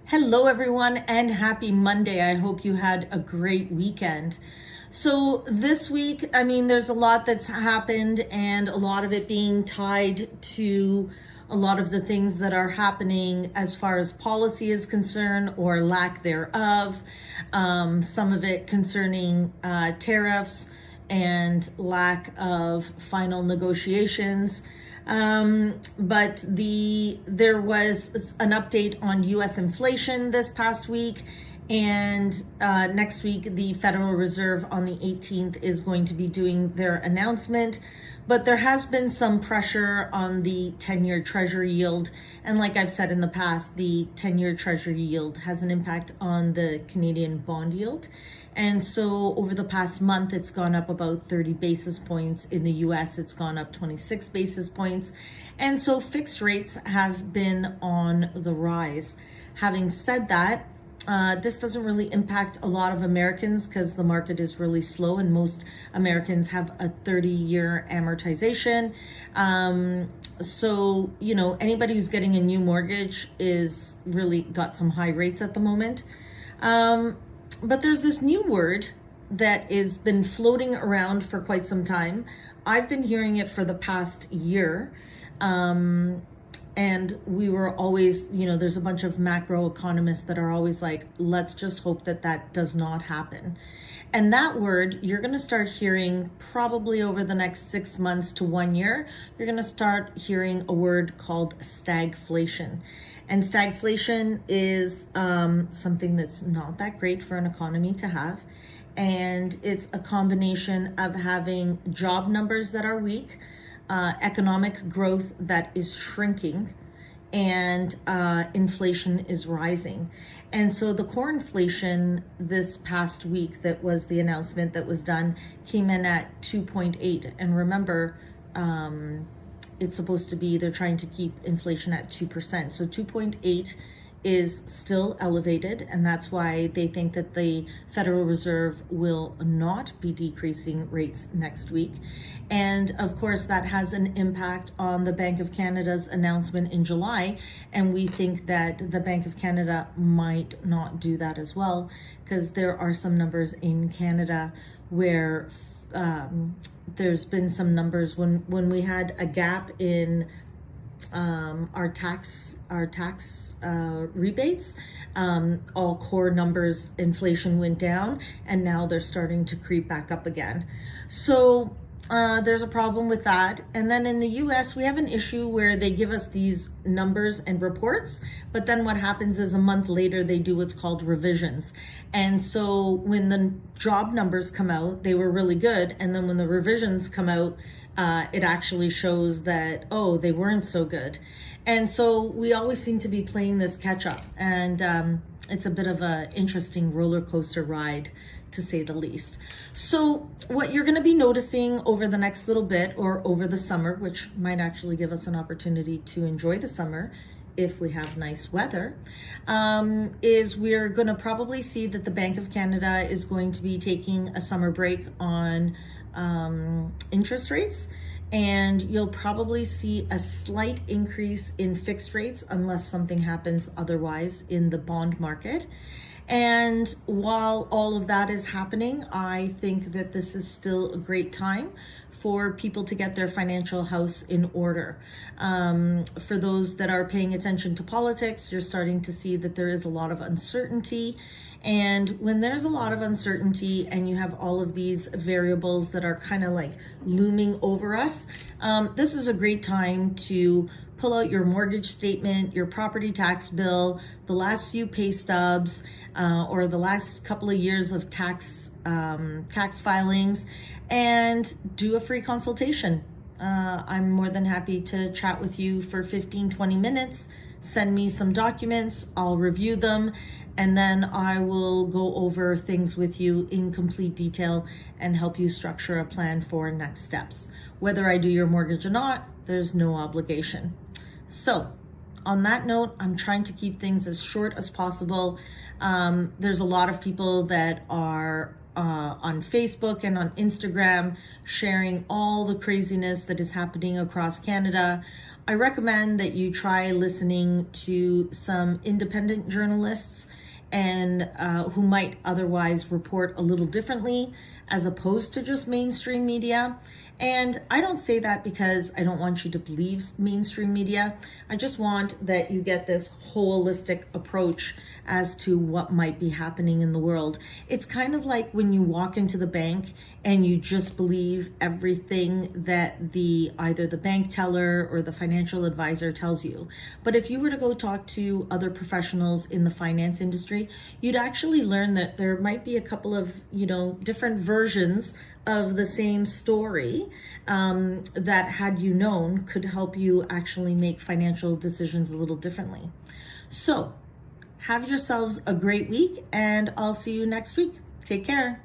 Hello, everyone, and happy Monday. I hope you had a great weekend. So, this week, there's a lot that's happened, and a lot of it being tied to a lot of the things that are happening as far as policy is concerned or lack thereof. Some of it concerning tariffs and lack of final negotiations. But there was an update on U.S. inflation this past week, and next week the Federal Reserve on the 18th is going to be doing their announcement. But there has been some pressure on the 10-year Treasury yield, and like I've said in the past, the 10-year Treasury yield has an impact on the Canadian bond yield. And so over the past month, it's gone up about 30 basis points. In the US, it's gone up 26 basis points. And so fixed rates have been on the rise. Having said that, this doesn't really impact a lot of Americans because the market is really slow and most Americans have a 30-year amortization. So, anybody who's getting a new mortgage is really got some high rates at the moment. But there's this new word that has been floating around for quite some time. I've been hearing it for the past year. And we were always, there's a bunch of macro economists that are always like, let's just hope that that does not happen. And that word, you're going to start hearing probably over the next 6 months to 1 year, you're going to start hearing a word called stagflation. And stagflation is something that's not that great for an economy to have. And it's a combination of having job numbers that are weak, economic growth that is shrinking, and inflation is rising. And so the core inflation this past week, that was the announcement that was done, came in at 2.8. And remember, it's supposed to be, they're trying to keep inflation at 2%. So 2.8 is still elevated, and that's why they think that the Federal Reserve will not be decreasing rates next week. And of course, that has an impact on the Bank of Canada's announcement in July, and we think that the Bank of Canada might not do that as well, because there are some numbers in Canada where there's been some numbers when we had a gap in our tax rebates, all core numbers, inflation went down, and now they're starting to creep back up again. So there's a problem with that. And then in the US, we have an issue where they give us these numbers and reports, but then what happens is a month later, they do what's called revisions. And so when the job numbers come out, they were really good. And then when the revisions come out, it actually shows that, they weren't so good. And so we always seem to be playing this catch up. And it's a bit of an interesting roller coaster ride, to say the least. So what you're going to be noticing over the next little bit, or over the summer, which might actually give us an opportunity to enjoy the summer if we have nice weather, is we're going to probably see that the Bank of Canada is going to be taking a summer break on interest rates. And you'll probably see a slight increase in fixed rates unless something happens otherwise in the bond market. And while all of that is happening, I think that this is still a great time for people to get their financial house in order. For those that are paying attention to politics, you're starting to see that there is a lot of uncertainty. And when there's a lot of uncertainty and you have all of these variables that are kind of like looming over us, this is a great time to pull out your mortgage statement, your property tax bill, the last few pay stubs, or the last couple of years of tax filings, and do a free consultation. I'm more than happy to chat with you for 15-20 minutes. Send me some documents, I'll review them, and then I will go over things with you in complete detail and help you structure a plan for next steps. Whether I do your mortgage or not, there's no obligation. So on that note, I'm trying to keep things as short as possible. There's a lot of people that are on Facebook and on Instagram, sharing all the craziness that is happening across Canada. I recommend that you try listening to some independent journalists and who might otherwise report a little differently as opposed to just mainstream media. And I don't say that because I don't want you to believe mainstream media. I just want that you get this holistic approach as to what might be happening in the world. It's kind of like when you walk into the bank and you just believe everything that either the bank teller or the financial advisor tells you. But if you were to go talk to other professionals in the finance industry, you'd actually learn that there might be a couple of, different versions of the same story that, had you known, could help you actually make financial decisions a little differently. So have yourselves a great week, and I'll see you next week. Take care.